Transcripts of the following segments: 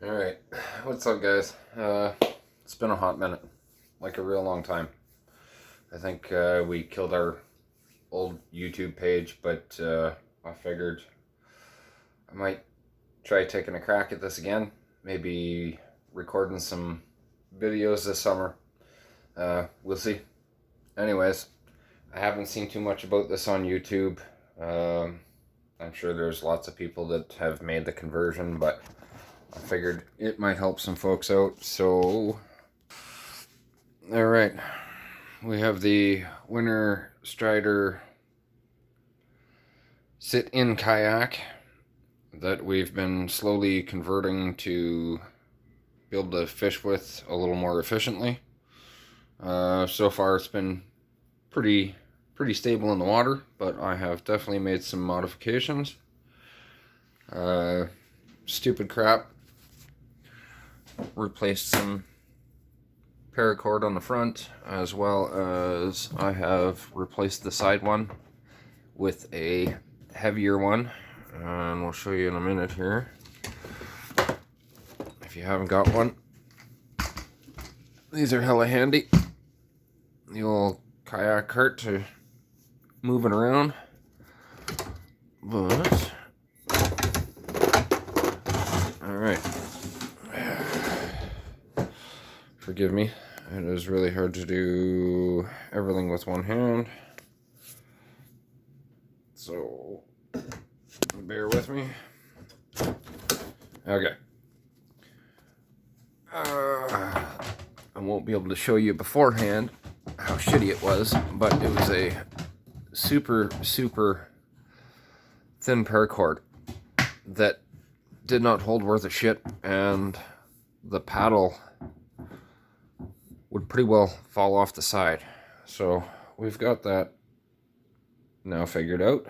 Alright, what's up guys? It's been a hot minute, like a real long time. I think we killed our old YouTube page, but I figured I might try taking a crack at this again. Maybe recording some videos this summer. We'll see. Anyways, I haven't seen too much about this on YouTube. I'm sure there's lots of people that have made the conversion, but I figured it might help some folks out. So, alright, we have the Winter Strider sit-in kayak that we've been slowly converting to be able to fish with a little more efficiently. So far it's been pretty stable in the water, but I have definitely made some modifications. Stupid crap. Replaced some paracord on the front, as well as I have replaced the side one with a heavier one, and we'll show you in a minute here if you haven't got one. These are hella handy. The old kayak cart to moving around, but alright. Forgive me, it is really hard to do everything with one hand, so bear with me. Okay. I won't be able to show you beforehand how shitty it was, but it was a super thin paracord that did not hold worth a shit, and the paddle would pretty well fall off the side. So we've got that now figured out.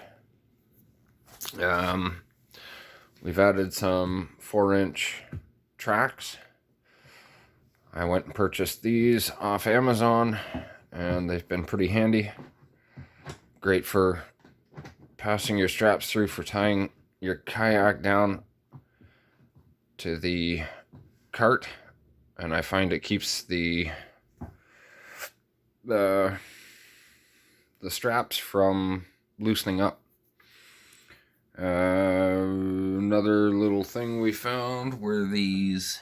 We've added some 4-inch tracks. I went and purchased these off Amazon, and they've been pretty handy. Great for passing your straps through for tying your kayak down to the cart, and I find it keeps the straps from loosening up. Another little thing we found were these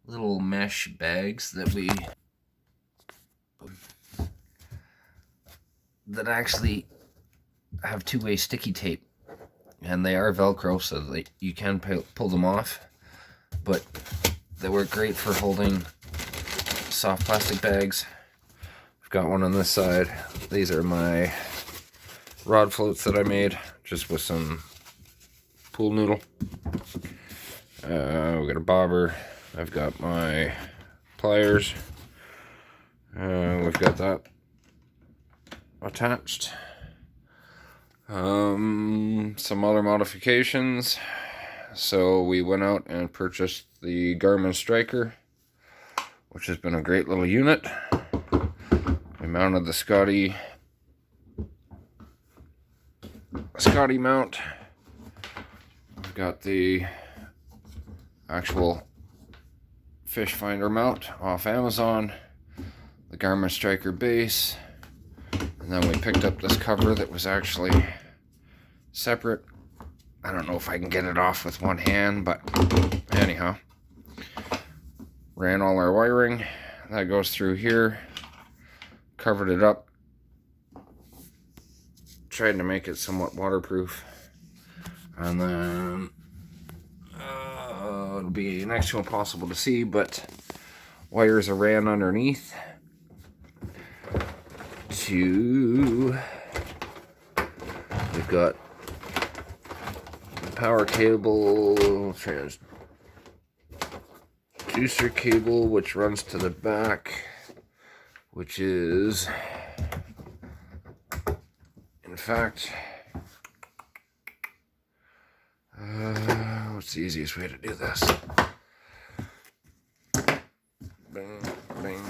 little mesh bags that actually have two-way sticky tape, and they are Velcro, so that you can pull them off, but they work great for holding soft plastic bags. I've got one on this side. These are my rod floats that I made just with some pool noodle. We got a bobber. I've got my pliers. We've got that attached. Some other modifications. So we went out and purchased the Garmin Striker, which has been a great little unit. We mounted the Scotty mount. We've got the actual fish finder mount off Amazon, the Garmin Striker base, and then we picked up this cover that was actually separate. I don't know if I can get it off with one hand, but anyhow, ran all our wiring that goes through here, covered it up, tried to make it somewhat waterproof, and then it'll be next to impossible to see, but wires are ran underneath to, we've got the power cable, transducer cable, which runs to the back, which is, in fact, what's the easiest way to do this? Bing, bing.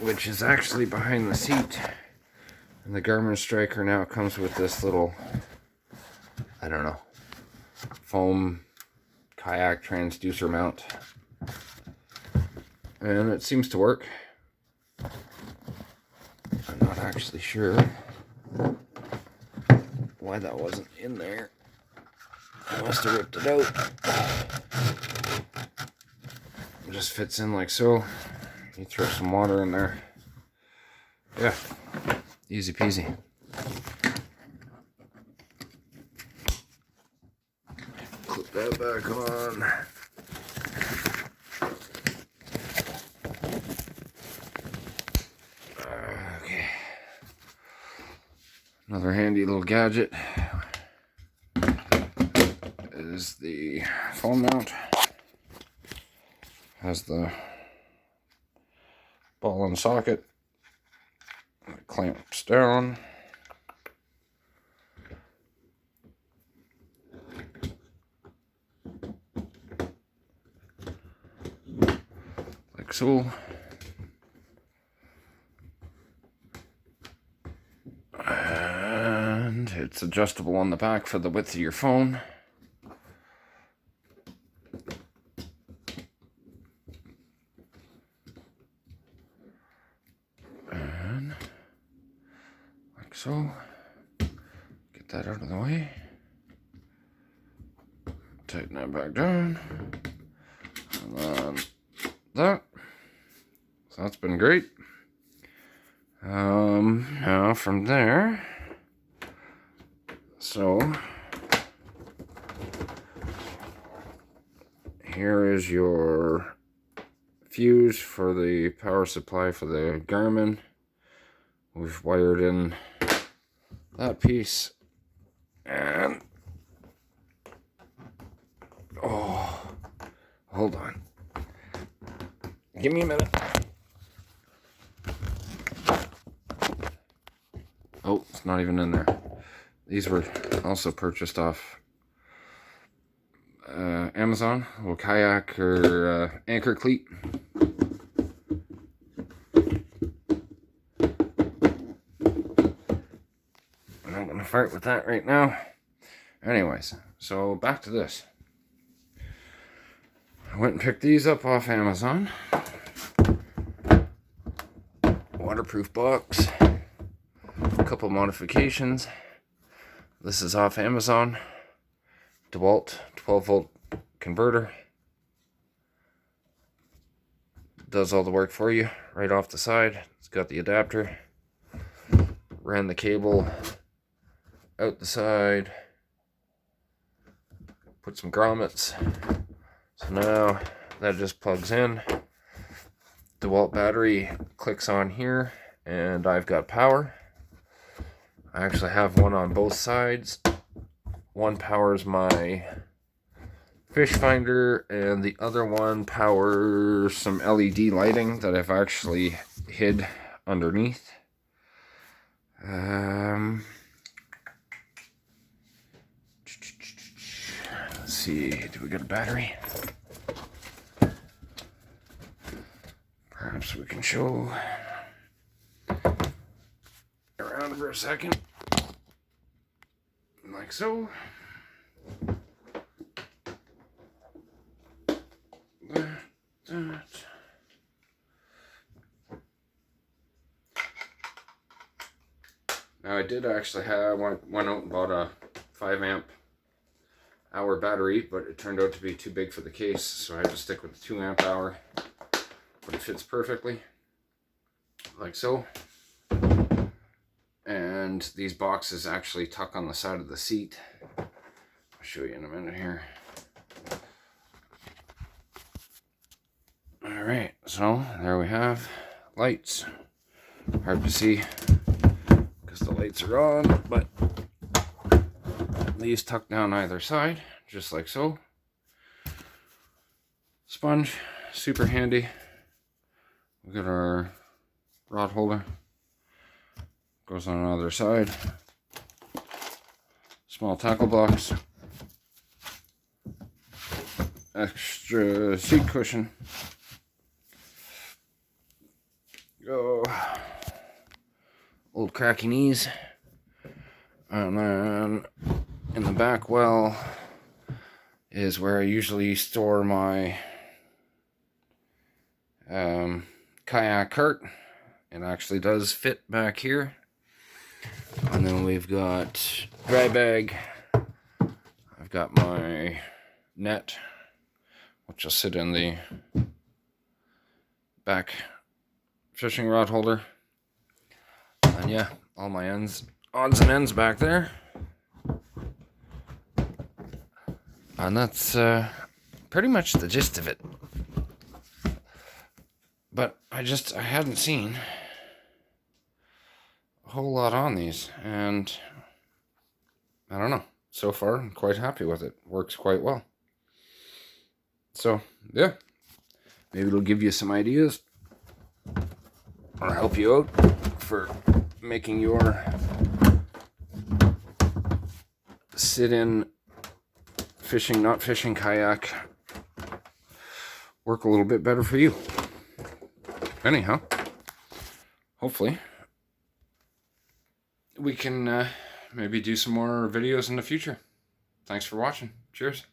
Which is actually behind the seat. And the Garmin Striker now comes with this little, I don't know, foam kayak transducer mount. And it seems to work. I'm not actually sure why that wasn't in there. I must have ripped it out. It just fits in like so. You throw some water in there. Yeah, easy peasy. Clip that back on. Okay. Another handy little gadget is the phone mount. Has the ball and socket. It clamps down. Like so. And it's adjustable on the back for the width of your phone. And like so. Get that out of the way. Tighten that back down. And then that. So that's been great. Now from there, so here is your fuse for the power supply for the Garmin. We've wired in that piece, and oh, hold on, give me a minute. Oh, it's not even in there. These were also purchased off Amazon, a little kayak or anchor cleat. I'm not gonna fart with that right now. Anyways, so back to this. I went and picked these up off Amazon. Waterproof box. A couple modifications. This is off Amazon. DeWalt 12-volt converter. Does all the work for you right off the side. It's got the adapter. Ran the cable out the side. Put some grommets. So now that just plugs in. DeWalt battery clicks on here, and I've got power. I actually have one on both sides. One powers my fish finder, and the other one powers some LED lighting that I've actually hid underneath. Let's see, do we get a battery? Perhaps we can show around for a second, like so. Now I did actually went out and bought a 5 amp hour battery, but it turned out to be too big for the case, so I had to stick with the 2 amp hour. But it fits perfectly, like so. And these boxes actually tuck on the side of the seat. I'll show you in a minute here. Alright, so there we have lights. Hard to see because the lights are on, but these tuck down either side, just like so. Sponge, super handy. We got our rod holder. Goes on another side. Small tackle box. Extra seat cushion. Go. Old cracky knees. And then in the back well is where I usually store my kayak cart. It actually does fit back here. And then we've got dry bag. I've got my net, which will sit in the back fishing rod holder. And yeah, all my odds and ends back there. And that's pretty much the gist of it. But I hadn't seen a whole lot on these, and I don't know. So far, I'm quite happy with it. Works quite well. So, yeah. Maybe it'll give you some ideas or help you out for making your sit-in fishing, not fishing kayak work a little bit better for you. Anyhow, hopefully we can maybe do some more videos in the future. Thanks for watching. Cheers.